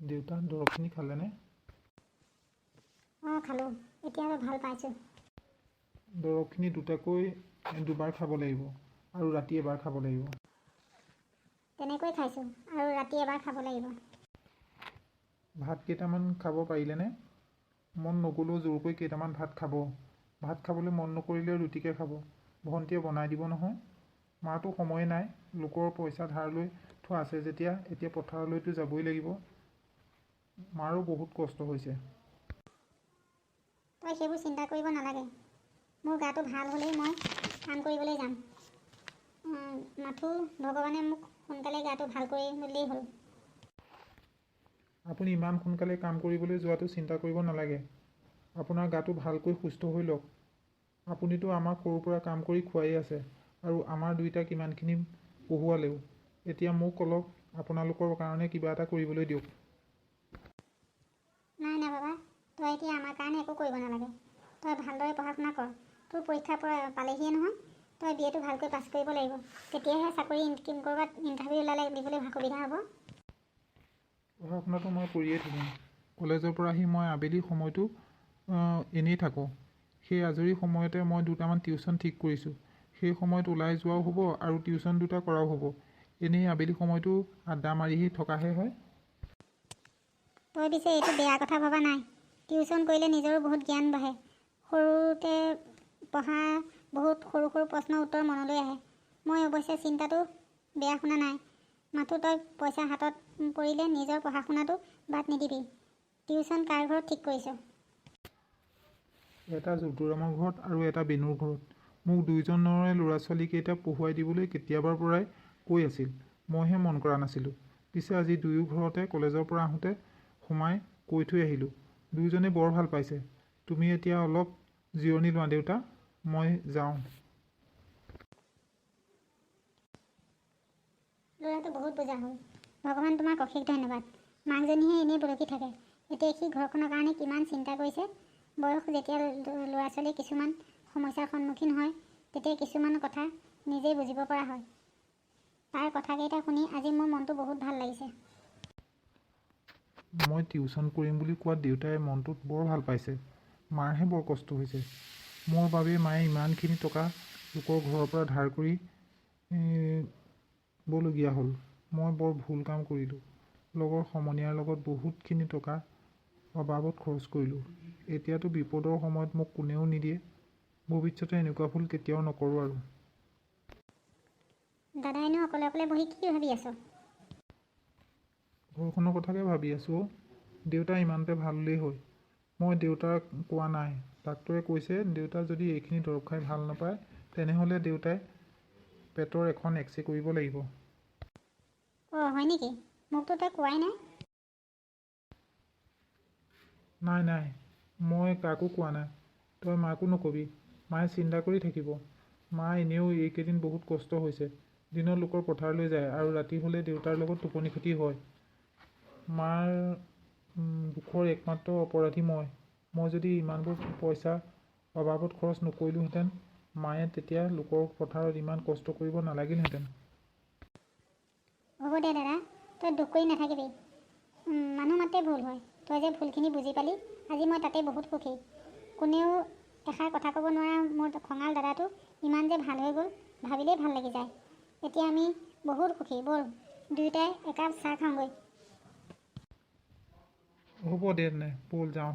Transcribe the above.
দেউতা দৰৱখিনি খালেনে? খালোঁ। এতিয়া ভাল পাইছোঁ। দৰৱখিনি দুবাৰ খাব লাগিব আৰু ৰাতি এবাৰ খাব লাগিব। তেনেকৈ খাইছোঁ আৰু ৰাতি এবাৰ খাব লাগিব। ভাত কেইটামান খাব পাৰিলেনে? মন নগ'লেও জোৰকৈ কেইটামান ভাত খাব। ভাত খাবলৈ মন নকৰিলেও ৰুটিকে খাব। ভণ্টিয়ে বনাই দিব নহয়। মাৰতো সময়ে নাই। লোকৰ পইচা ধাৰ লৈ থোৱা আছে যেতিয়া এতিয়া পথাৰলৈতো যাবই লাগিব। মাৰো বহুত কষ্ট হৈছে। তই সেইবোৰ চিন্তা কৰিব নালাগে। মোৰ গাটো ভাল হ'লেই মই কাম কৰিবলৈ যাম। মাথো ভগৱানে মোক সোনকালে গাটো ভাল কৰি দিলেই হ'ল। আপুনি ইমান সোনকালে কাম কৰিবলৈ যোৱাটো চিন্তা কৰিব নালাগে। আপোনাৰ গাটো ভালকৈ সুস্থ হৈ লওক। আপুনিতো আমাক সৰুৰ পৰা কাম কৰি খুৱাই আছে আৰু আমাৰ দুইটাক ইমানখিনি পঢ়ুৱালেও। এতিয়া মোক অলপ আপোনালোকৰ কাৰণে কিবা এটা কৰিবলৈ দিয়ক। নাই বাবা, তই এতিয়া আমাৰ কাৰণে একো কৰিব নালাগে। তই ভালদৰে পঢ়া শুনা কৰ। তোৰ পৰীক্ষা পালেহিয়ে নহয়। তই BA টো ভালকৈ পাছ কৰিব লাগিব। তেতিয়াহে চাকৰি ক'ৰবাত ইণ্টাৰভিউ ওলালে দিবলৈ সুবিধা হ'ব। পঢ়া শুনাটো মই কৰিয়ে থাকিম। কলেজৰ পৰা আহি মই আবেলি সময়টো এনেই থাকোঁ। সেই আজৰি সময়তে মই দুটামান টিউশ্যন ঠিক কৰিছোঁ। সেই সময়ত ওলাই যোৱাও হ'ব আৰু টিউশ্যন দুটা কৰাও হ'ব। এনেই আবেলি সময়টো আড্ডা মাৰিহি থকাহে হয়। তই পিছে এইটো বেয়া কথা ভবা নাই। টিউশ্যন কৰিলে নিজৰো বহুত জ্ঞান বাঢ়ে। সৰুতে পঢ়া বহুত সৰু সৰু প্ৰশ্নৰ উত্তৰ মনলৈ আহে। মই অৱশ্যে চিন্তাটো বেয়া শুনা নাই। মাথো তই পইচা হাতত পৰিলে নিজৰ পঢ়া শুনাটো বাদ নিদিবি। টিউশ্যন কাৰ ঘৰত ঠিক কৰিছ? এটা যদুৰামৰ ঘৰত আৰু এটা বেনুৰ ঘৰত। মোক দুয়োজনৰে ল'ৰা ছোৱালীকেইটা পঢ়ুৱাই দিবলৈ কেতিয়াবাৰ পৰাই কৈ আছিল। মইহে মন কৰা নাছিলোঁ। পিছে আজি দুয়ো ঘৰতে কলেজৰ পৰা আহোঁতে সোমাই কৈ থৈ আহিলোঁ। দুয়োজনে বৰ ভাল পাইছে। তুমি এতিয়া অলপ জিৰণি লোৱা দেউতা, মই যাওঁ। ল'ৰাটো বহুত বুজা হ'ল। ভগৱান তোমাক অশেষ ধন্যবাদ। মাকজনীহে এনেই বলকি থাকে। এতিয়া সি ঘৰখনৰ কাৰণে কিমান চিন্তা কৰিছে। বয়স যেতিয়া ল'ৰা ছোৱালী কিছুমান সমস্যাৰ সন্মুখীন হয় তেতিয়া কিছুমান কথা নিজেই বুজিব পৰা হয়। তাৰ কথাকেইটা শুনি আজি মোৰ মনটো বহুত ভাল লাগিছে। মই টিউশ্যন কৰিম বুলি কোৱাত দেউতাই মনটোত বৰ ভাল পাইছে। মাৰহে বৰ কষ্ট হৈছে। মোৰ বাবেই মায়ে ইমানখিনি টকা লোকৰ ঘৰৰ পৰা ধাৰ কৰি বলগীয়া হ'ল। মই বৰ ভুল কাম কৰিলোঁ। লগৰ সমনীয়াৰ লগত বহুতখিনি টকা অবাবত খৰচ কৰিলোঁ। এতিয়াতো বিপদৰ সময়ত মোক কোনেও নিদিয়ে। ভৱিষ্যতে এনেকুৱা ভুল কেতিয়াও নকৰোঁ আৰু। দাদাইনো অকলে অকলে বহি কি ভাবি আছ? ঘৰখনৰ কথাকে ভাবি আছোঁ। দেউতা ইমানতে ভাল হ'লেই হয়। মই দেউতাক কোৱা নাই। ডাক্তৰে কৈছে দেউতা যদি এইখিনি দৰৱ খাই ভাল নাপায় তেনেহ'লে দেউতাই পেটৰ এখন এক্সৰে কৰিব লাগিব। হয় নেকি? মোকতো তই কোৱাই নাই। নাই, মই কাকো কোৱা নাই। তই মাকো নকবি। মায়ে চিন্তা কৰি থাকিব। মা এনেও এইকেইদিন বহুত কষ্ট হৈছে। দিনত লোকৰ পথাৰলৈ যায় আৰু ৰাতি হ'লে দেউতাৰ লগত টোপনি ক্ষতি হয়। মাৰ দুখৰ একমাত্ৰ অপৰাধী মই। মই যদি ইমানবোৰ পইচা অবাবত খৰচ নকৰিলোহেঁতেন মায়ে তেতিয়া লোকৰ পথাৰত ইমান কষ্ট কৰিব নালাগিলহেঁতেন। হ'ব দে দাদা, তই দুখ কৰি নাথাকিবি। মানুহ মাত্ৰে ভুল হয়। তই যে ভুলখিনি বুজি পালি আজি মই তাতে বহুত সুখী। কোনেও এষাৰ কথা ক'ব নোৱাৰা মোৰ খঙাল দাদাটো ইমান যে ভাল হৈ গ'ল ভাবিলেই ভাল লাগি যায়। এতিয়া আমি বহুত সুখী। ব'ল দুয়োটাই একাপ চাহ খাওঁগৈ। হ'ব দে তেনে, ব'ল যাওঁ।